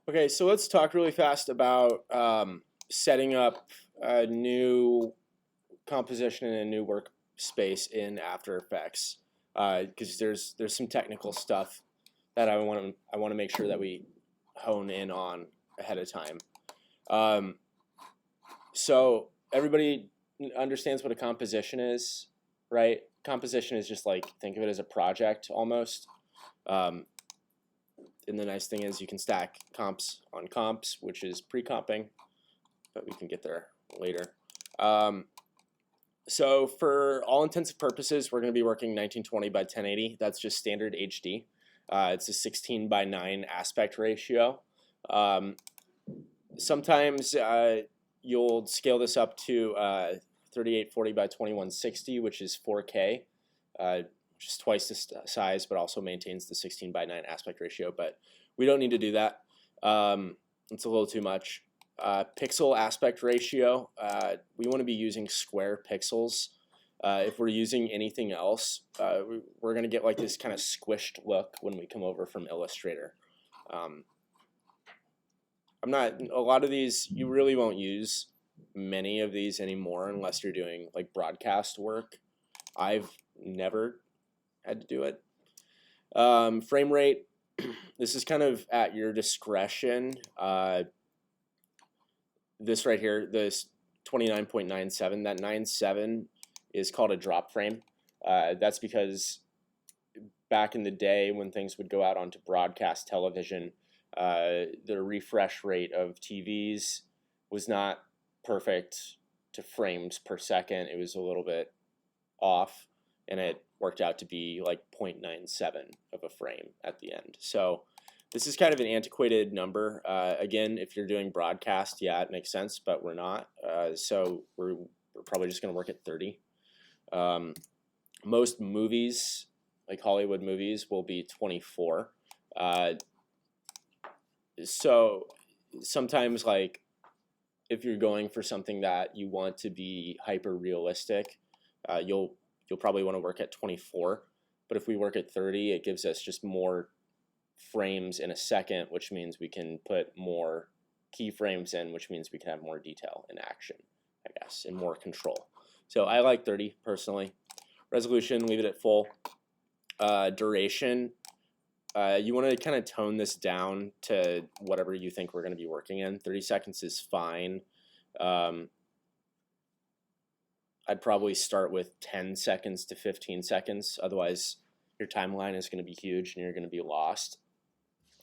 Okay, so let's talk really fast about setting up a new composition in a new workspace in After Effects, because there's some technical stuff that I want to make sure that we hone in on ahead of time. So everybody understands what a composition is, right? Composition is just like, think of it as a project almost. And the nice thing is you can stack comps on comps, which is pre-comping, but we can get there later. So for all intents and purposes, we're going to be working 1920 by 1080. That's just standard HD. It's a 16:9 aspect ratio. Sometimes you'll scale this up to 3840 by 2160, which is 4K. Which is twice the size, but also maintains the 16:9 aspect ratio. But we don't need to do that. It's a little too much. Pixel aspect ratio, we want to be using square pixels. If we're using anything else, we're going to get like this kind of squished look when we come over from Illustrator. A lot of these, you really won't use many of these anymore unless you're doing like broadcast work. I've never had to do it. Frame rate, this is kind of at your discretion. This right here, this 29.97, that 97 is called a drop frame. That's because back in the day when things would go out onto broadcast television, the refresh rate of TVs was not perfect to frames per second. It was a little bit off, and it worked out to be like 0.97 of a frame at the end. So this is kind of an antiquated number. Again, if you're doing broadcast, yeah, it makes sense, but we're not. So we're probably just going to work at 30. Most movies, like Hollywood movies, will be 24. So sometimes, like, if you're going for something that you want to be hyper realistic, you'll probably want to work at 24. But if we work at 30, it gives us just more frames in a second, which means we can put more keyframes in, which means we can have more detail in action, I guess, and more control. So I like 30 personally. Resolution, leave it at full. Duration, you want to kind of tone this down to whatever you think we're going to be working in. 30 seconds is fine. I'd probably start with 10 seconds to 15 seconds. Otherwise, your timeline is going to be huge and you're going to be lost.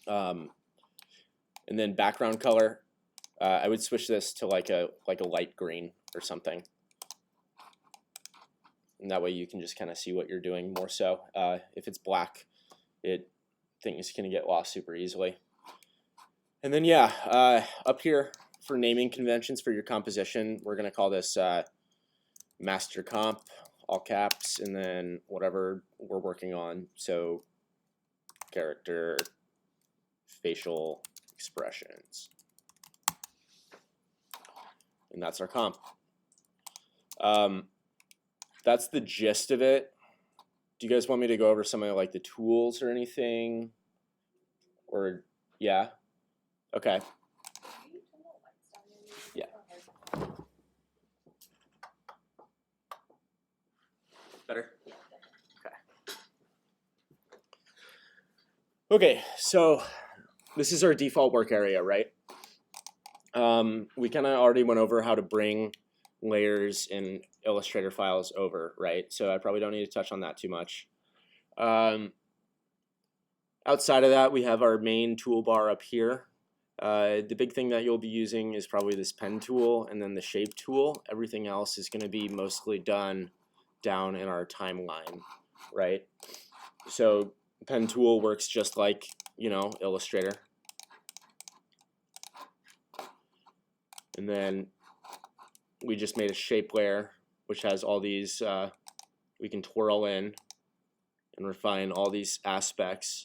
And then background color, I would switch this to like a light green or something. And that way you can just kind of see what you're doing more so. If it's black, things can get lost super easily. And then yeah, up here for naming conventions for your composition, we're going to call this master comp, all caps, and then whatever we're working on. So character, facial expressions. And that's our comp. That's the gist of it. Do you guys want me to go over some of like the tools or anything? Or yeah? Okay. Yeah. Better? Okay. Okay, so this is our default work area, right? We kind of already went over how to bring layers in Illustrator files over, right? So I probably don't need to touch on that too much. Outside of that, we have our main toolbar up here. The big thing that you'll be using is probably this pen tool and then the shape tool. Everything else is going to be mostly done down in our timeline, right? So pen tool works just like, you know, Illustrator. And then we just made a shape layer, which has all these, we can twirl in and refine all these aspects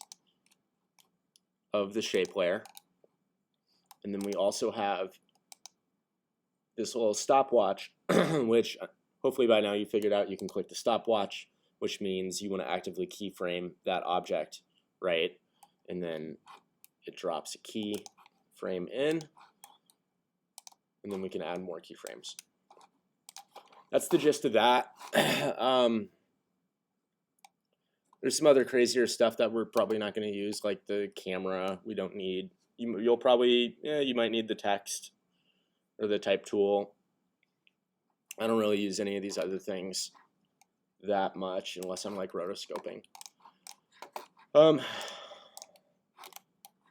of the shape layer. And then we also have this little stopwatch, which hopefully by now you figured out you can click the stopwatch, which means you want to actively keyframe that object, right? And then it drops a key frame in, and then we can add more keyframes. That's the gist of that. There's some other crazier stuff that we're probably not going to use, like the camera. We don't need. You'll probably, you might need the text or the type tool. I don't really use any of these other things that much unless I'm like rotoscoping.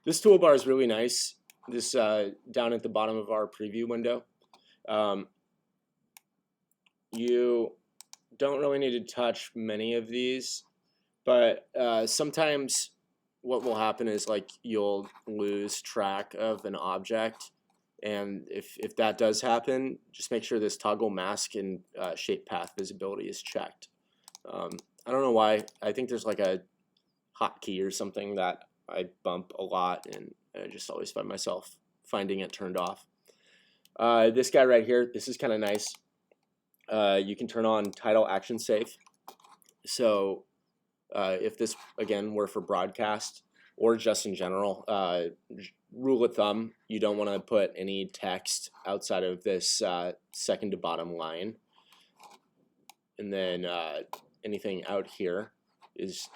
This toolbar is really nice. This down at the bottom of our preview window. You don't really need to touch many of these, but sometimes what will happen is like you'll lose track of an object, and if that does happen, just make sure this toggle mask and shape path visibility is checked. I don't know why. I think there's like a hotkey or something that I bump a lot, and I just always find myself finding it turned off. This guy right here, this is kind of nice. You can turn on title action safe. So if this, again, were for broadcast or just in general, rule of thumb, you don't want to put any text outside of this second to bottom line. And then anything out here is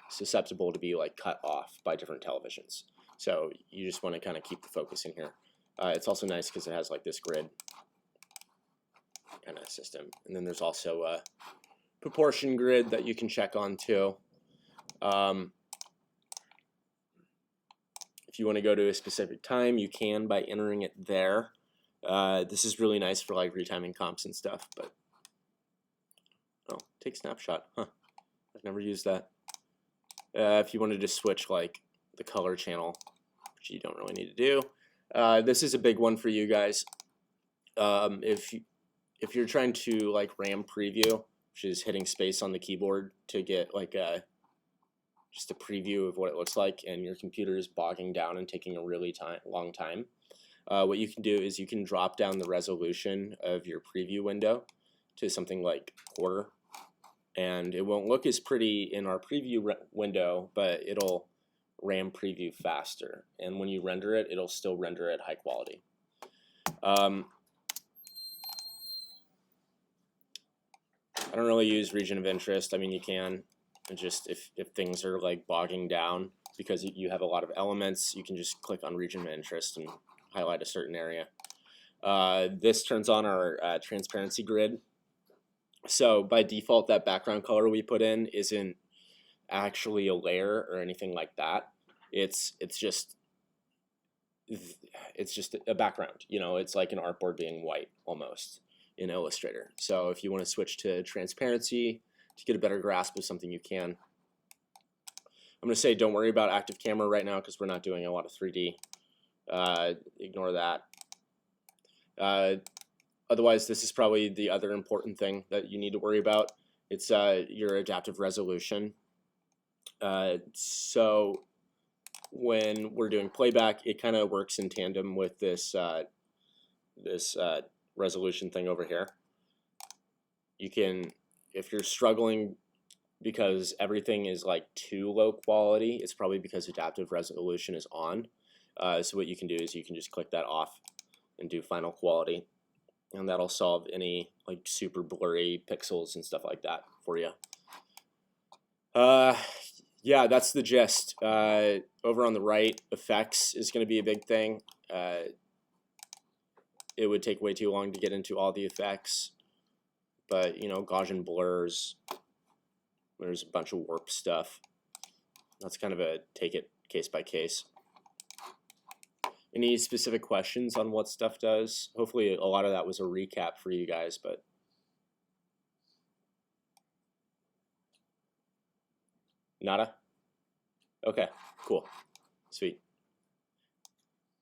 susceptible to be like cut off by different televisions. So you just want to kind of keep the focus in here. It's also nice because it has like this grid kind of system. And then there's also a proportion grid that you can check on too. If you want to go to a specific time, you can by entering it there. This is really nice for like retiming comps and stuff, but take snapshot. Huh. I've never used that. If you wanted to switch like the color channel, which you don't really need to do. This is a big one for you guys. If you're trying to like RAM preview, which is hitting space on the keyboard to get like just a preview of what it looks like, and your computer is bogging down and taking a really long time, what you can do is you can drop down the resolution of your preview window to something like quarter, and it won't look as pretty in our preview window, but it'll RAM preview faster, and when you render it, it'll still render at high quality. I don't really use region of interest. I mean, you can, just if things are like bogging down because you have a lot of elements, you can just click on region of interest and highlight a certain area. This turns on our transparency grid. So by default, that background color we put in isn't actually a layer or anything like that. It's just a background. You know, it's like an artboard being white almost in Illustrator. So if you want to switch to transparency to get a better grasp of something, you can. I'm going to say don't worry about active camera right now because we're not doing a lot of 3D. Ignore that. Otherwise, this is probably the other important thing that you need to worry about. It's your adaptive resolution. So when we're doing playback, it kind of works in tandem with this resolution thing over here. You can, if you're struggling because everything is like too low quality, it's probably because adaptive resolution is on. So what you can do is you can just click that off and do final quality, and that'll solve any like super blurry pixels and stuff like that for you. Yeah, that's the gist. Over on the right, effects is going to be a big thing. It would take way too long to get into all the effects, but you know, Gaussian blurs, there's a bunch of warp stuff. That's kind of a take it case by case. Any specific questions on what stuff does? Hopefully a lot of that was a recap for you guys, but nada? Okay, cool, sweet.